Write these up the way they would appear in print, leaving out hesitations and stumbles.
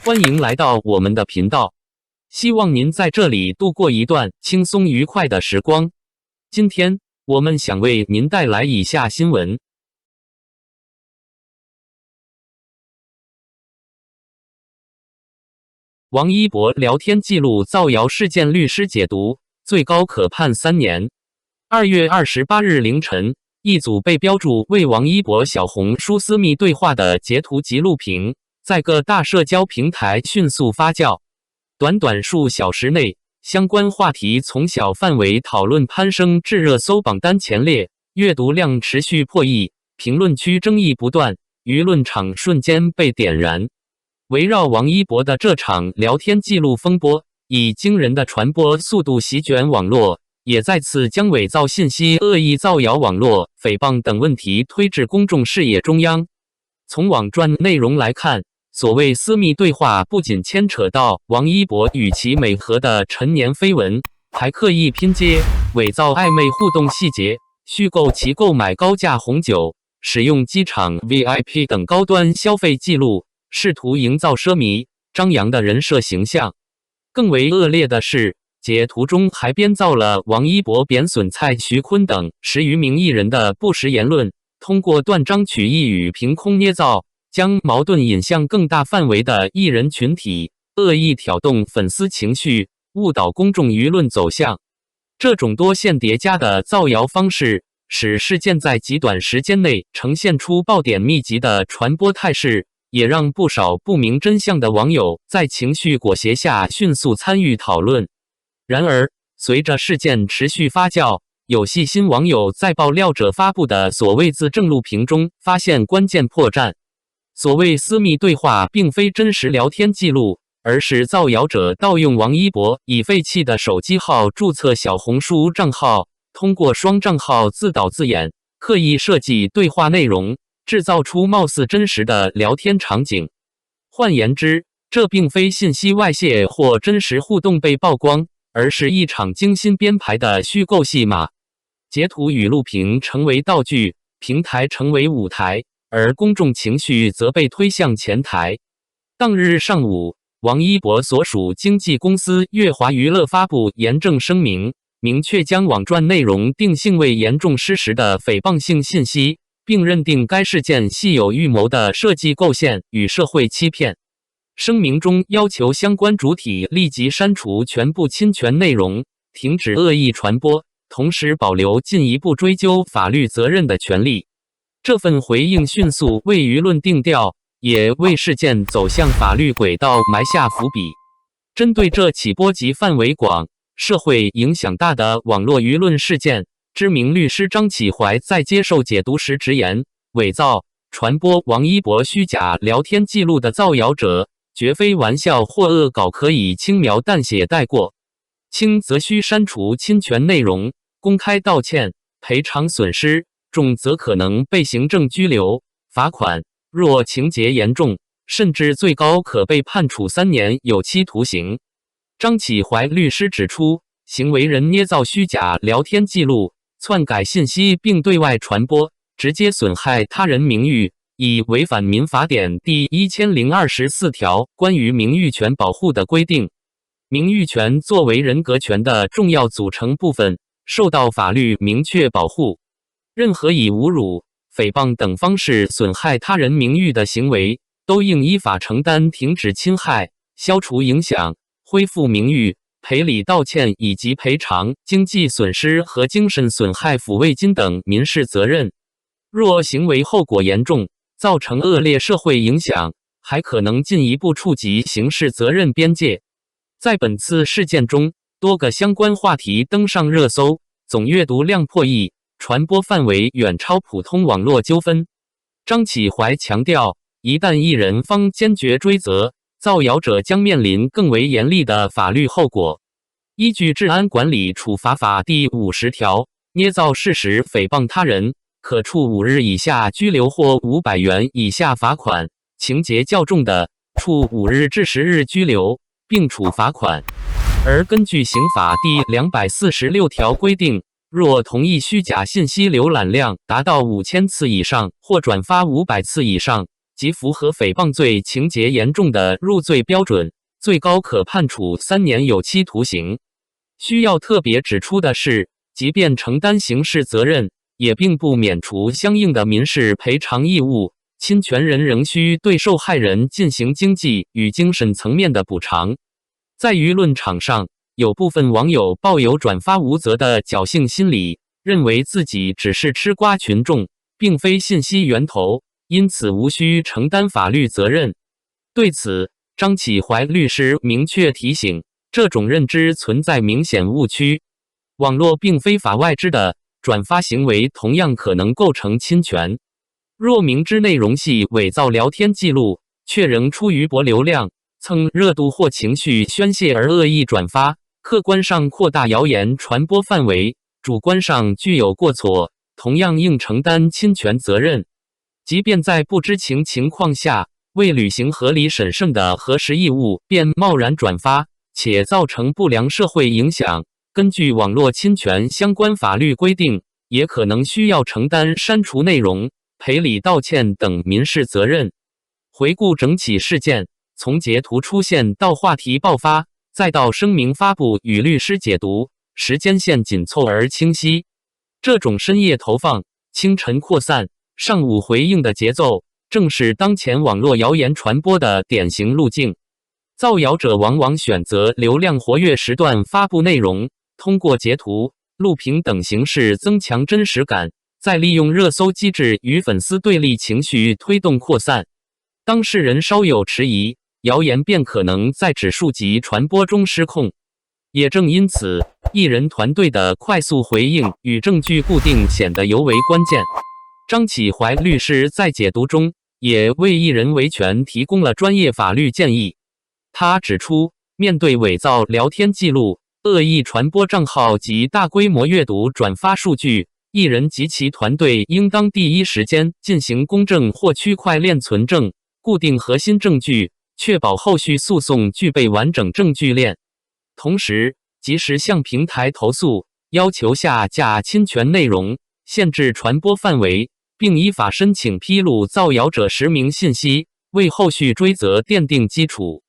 欢迎来到我们的频道，希望您在这里度过一段轻松愉快的时光。今天我们想为您带来以下新闻：王一博聊天记录造谣事件，律师解读，最高可判3年。2月28日凌晨，一组被标注为王一博小红书私密对话的截图及录屏，在各大社交平台迅速发酵。短短数小时内，相关话题从小范围讨论攀升至热搜榜单前列，阅读量持续破亿，评论区争议不断，舆论场瞬间被点燃。围绕王一博的这场聊天记录风波，以惊人的传播速度席卷网络，也再次将伪造信息、恶意造谣网络、诽谤等问题推至公众视野中央。从网传内容来看，所谓私密对话不仅牵扯到王一博与其美和的陈年绯闻，还刻意拼接、伪造暧昧互动细节，虚构其购买高价红酒、使用机场 VIP 等高端消费记录，试图营造奢靡张扬的人设形象。更为恶劣的是，截图中还编造了王一博贬损蔡徐坤等10余名艺人的不实言论，通过断章取义与凭空捏造，将矛盾引向更大范围的艺人群体，恶意挑动粉丝情绪，误导公众舆论走向。这种多线叠加的造谣方式，使事件在极短时间内呈现出爆点密集的传播态势，也让不少不明真相的网友在情绪裹挟下迅速参与讨论。然而，随着事件持续发酵，有细心网友在爆料者发布的所谓自证录屏中发现关键破绽。所谓私密对话并非真实聊天记录，而是造谣者盗用王一博已废弃的手机号注册小红书账号，通过双账号自导自演，刻意设计对话内容，制造出貌似真实的聊天场景。换言之，这并非信息外泄或真实互动被曝光，而是一场精心编排的虚构戏码。截图与录屏成为道具，平台成为舞台，而公众情绪则被推向前台。当日上午，王一博所属经纪公司乐华娱乐发布严正声明，明确将网传内容定性为严重失实的诽谤性信息，并认定该事件系有预谋的设计构陷与社会欺骗。声明中要求相关主体立即删除全部侵权内容，停止恶意传播，同时保留进一步追究法律责任的权利。这份回应迅速为舆论定调，也为事件走向法律轨道埋下伏笔。针对这起波及范围广、社会影响大的网络舆论事件，知名律师张启怀在接受解读时直言，伪造、传播王一博虚假聊天记录的造谣者，绝非玩笑或恶搞可以轻描淡写带过，轻则需删除侵权内容，公开道歉、赔偿损失，重则可能被行政拘留、罚款，若情节严重，甚至最高可被判处3年有期徒刑。张启怀律师指出，行为人捏造虚假聊天记录，篡改信息并对外传播，直接损害他人名誉，已违反民法典第1024条关于名誉权保护的规定。名誉权作为人格权的重要组成部分，受到法律明确保护。任何以侮辱、诽谤等方式损害他人名誉的行为，都应依法承担停止侵害、消除影响、恢复名誉、赔礼道歉以及赔偿经济损失和精神损害抚慰金等民事责任。若行为后果严重，造成恶劣社会影响，还可能进一步触及刑事责任边界。在本次事件中，多个相关话题登上热搜，总阅读量破亿，传播范围远超普通网络纠纷。张启怀强调，一旦艺人方坚决追责，造谣者将面临更为严厉的法律后果。依据《治安管理处罚法》第50条，捏造事实诽谤他人，可处5日以下拘留或500元以下罚款，情节较重的，处5日至10日拘留，并处罚款。而根据刑法第246条规定，若同一虚假信息浏览量达到5000次以上或转发500次以上，即符合诽谤罪情节严重的入罪标准，最高可判处3年有期徒刑。需要特别指出的是，即便承担刑事责任，也并不免除相应的民事赔偿义务，侵权人仍需对受害人进行经济与精神层面的补偿。在舆论场上，有部分网友抱有转发无责的侥幸心理，认为自己只是吃瓜群众，并非信息源头，因此无需承担法律责任。对此，张启怀律师明确提醒，这种认知存在明显误区。网络并非法外之的，转发行为同样可能构成侵权。若明知内容系伪造聊天记录，却仍出于博流量、蹭热度或情绪宣泄而恶意转发，客观上扩大谣言传播范围，主观上具有过错，同样应承担侵权责任。即便在不知情情况下，未履行合理审慎的核实义务便贸然转发，且造成不良社会影响，根据网络侵权相关法律规定，也可能需要承担删除内容、赔礼道歉等民事责任。回顾整起事件，从截图出现到话题爆发，再到声明发布与律师解读，时间线紧凑而清晰。这种深夜投放、清晨扩散、上午回应的节奏，正是当前网络谣言传播的典型路径。造谣者往往选择流量活跃时段发布内容，通过截图、录屏等形式增强真实感，再利用热搜机制与粉丝对立情绪推动扩散。当事人稍有迟疑，谣言便可能在指数级传播中失控。也正因此，艺人团队的快速回应与证据固定显得尤为关键。张启怀律师在解读中也为艺人维权提供了专业法律建议。他指出，面对伪造聊天记录、恶意传播账号及大规模阅读转发数据，艺人及其团队应当第一时间进行公证或区块链存证，固定核心证据，确保后续诉讼具备完整证据链。同时，及时向平台投诉，要求下架侵权内容，限制传播范围，并依法申请披露造谣者实名信息，为后续追责奠定基础。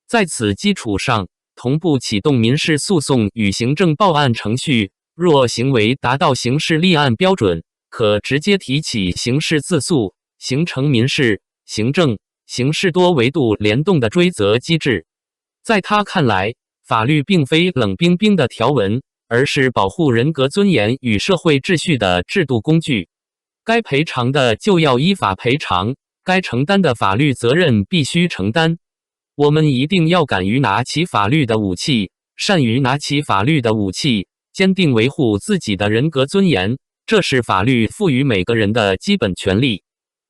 在此基础上，同步启动民事诉讼与行政报案程序，若行为达到刑事立案标准，可直接提起刑事自诉，形成民事、行政、刑事多维度联动的追责机制。在他看来，法律并非冷冰冰的条文，而是保护人格尊严与社会秩序的制度工具。该赔偿的就要依法赔偿，该承担的法律责任必须承担。我们一定要敢于拿起法律的武器，善于拿起法律的武器，坚定维护自己的人格尊严，这是法律赋予每个人的基本权利。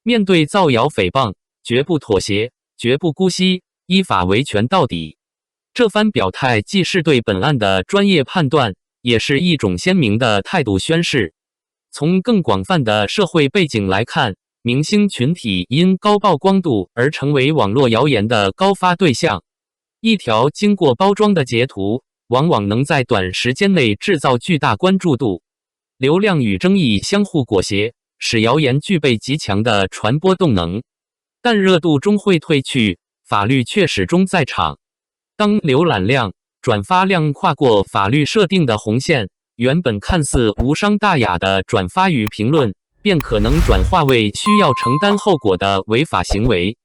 面对造谣诽谤，绝不妥协，绝不姑息，依法维权到底。这番表态既是对本案的专业判断，也是一种鲜明的态度宣示。从更广泛的社会背景来看，明星群体因高曝光度而成为网络谣言的高发对象。一条经过包装的截图，往往能在短时间内制造巨大关注度。流量与争议相互裹挟，使谣言具备极强的传播动能。但热度终会褪去，法律却始终在场。当浏览量、转发量跨过法律设定的红线，原本看似无伤大雅的转发与评论，便可能转化为需要承担后果的违法行为。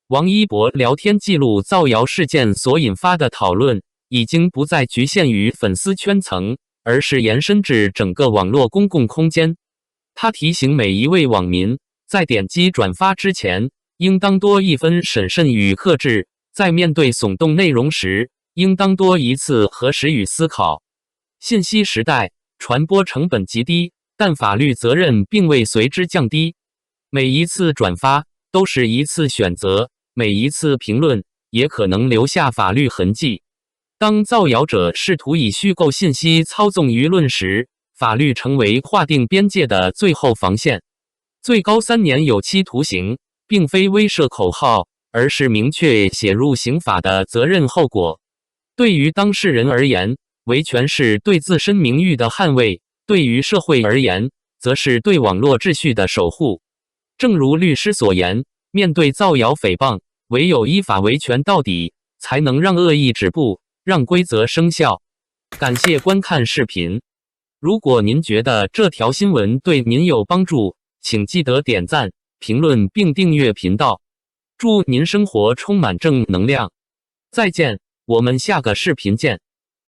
王一博聊天记录造谣事件所引发的讨论，已经不再局限于粉丝圈层，而是延伸至整个网络公共空间。他提醒每一位网民，在点击转发之前，应当多一分审慎与克制，在面对耸动内容时，应当多一次核实与思考。信息时代，传播成本极低，但法律责任并未随之降低。每一次转发都是一次选择，每一次评论也可能留下法律痕迹。当造谣者试图以虚构信息操纵舆论时，法律成为划定边界的最后防线。最高3年有期徒刑，并非威慑口号，而是明确写入刑法的责任后果。对于当事人而言，维权是对自身名誉的捍卫；对于社会而言，则是对网络秩序的守护。正如律师所言，面对造谣诽谤，唯有依法维权到底，才能让恶意止步，让规则生效。感谢观看视频。如果您觉得这条新闻对您有帮助，请记得点赞、评论并订阅频道。祝您生活充满正能量。再见，我们下个视频见。